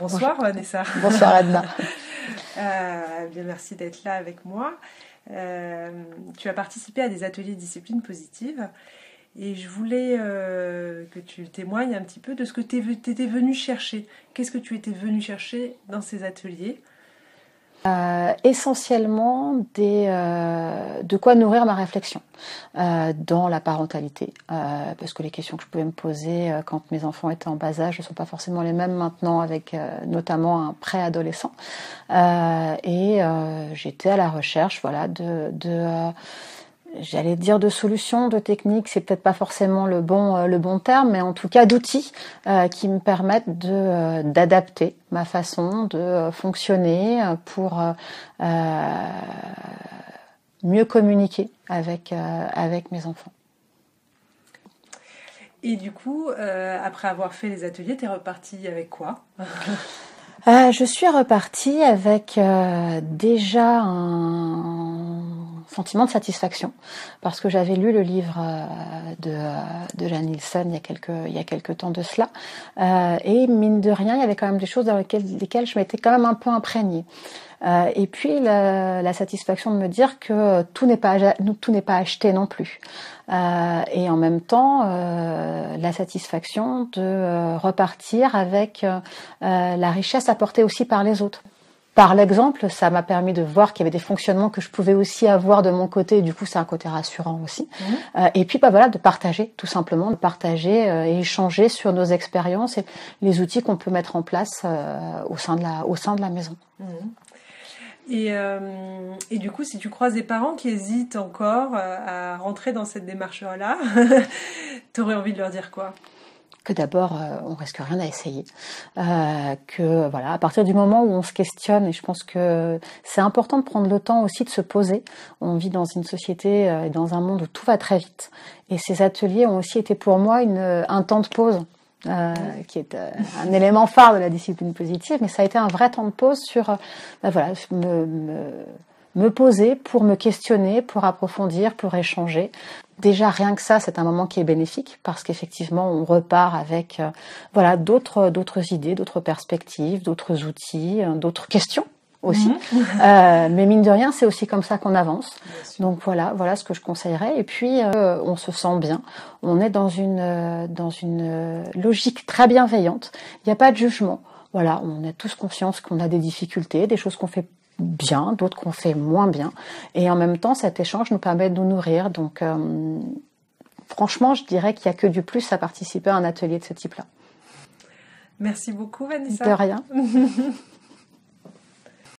Bonsoir Vanessa. Bonsoir Edna. Bien, merci d'être là avec moi. Tu as participé à des ateliers de discipline positive et je voulais que tu témoignes un petit peu de ce que tu étais venu chercher. Qu'est-ce que tu étais venu chercher dans ces ateliers ? Essentiellement de quoi nourrir ma réflexion dans la parentalité, parce que les questions que je pouvais me poser quand mes enfants étaient en bas âge ne sont pas forcément les mêmes maintenant, avec notamment un préadolescent, et j'étais à la recherche, voilà, j'allais dire de solutions, de techniques, c'est peut-être pas forcément le bon terme, mais en tout cas d'outils qui me permettent d'adapter ma façon de fonctionner pour mieux communiquer avec mes enfants. Et du coup, après avoir fait les ateliers, t'es repartie avec quoi ? Je suis repartie avec déjà un sentiment de satisfaction, parce que j'avais lu le livre de Jan Nielsen il y a quelques temps de cela, et mine de rien, il y avait quand même des choses dans lesquelles je m'étais quand même un peu imprégnée. Et puis la satisfaction de me dire que tout n'est pas acheté non plus. Et en même temps, la satisfaction de repartir avec la richesse apportée aussi par les autres. Par l'exemple, ça m'a permis de voir qu'il y avait des fonctionnements que je pouvais aussi avoir de mon côté. Et du coup, c'est un côté rassurant aussi. Et puis, voilà, de partager, tout simplement, de partager et échanger sur nos expériences et les outils qu'on peut mettre en place au sein de la maison. Et du coup, si tu croises des parents qui hésitent encore à rentrer dans cette démarche-là, t'aurais envie de leur dire quoi ? Que d'abord, on risque rien à essayer. Que voilà, à partir du moment où on se questionne, et je pense que c'est important de prendre le temps aussi de se poser. On vit dans une société et dans un monde où tout va très vite. Et ces ateliers ont aussi été pour moi un temps de pause. Qui est un élément phare de la discipline positive, mais ça a été un vrai temps de pause sur voilà, me poser pour me questionner, pour approfondir, pour échanger. Déjà rien que ça, c'est un moment qui est bénéfique parce qu'effectivement on repart avec voilà, d'autres idées, d'autres perspectives, d'autres outils, d'autres questions aussi. Mais mine de rien, c'est aussi comme ça qu'on avance. Donc voilà ce que je conseillerais. Et puis on se sent bien. On est dans une logique très bienveillante. Il n'y a pas de jugement. Voilà, on a tous conscience qu'on a des difficultés, des choses qu'on fait bien, d'autres qu'on fait moins bien. Et en même temps, cet échange nous permet de nous nourrir. Donc franchement, je dirais qu'il n'y a que du plus à participer à un atelier de ce type-là. Merci beaucoup, Vanessa. De rien.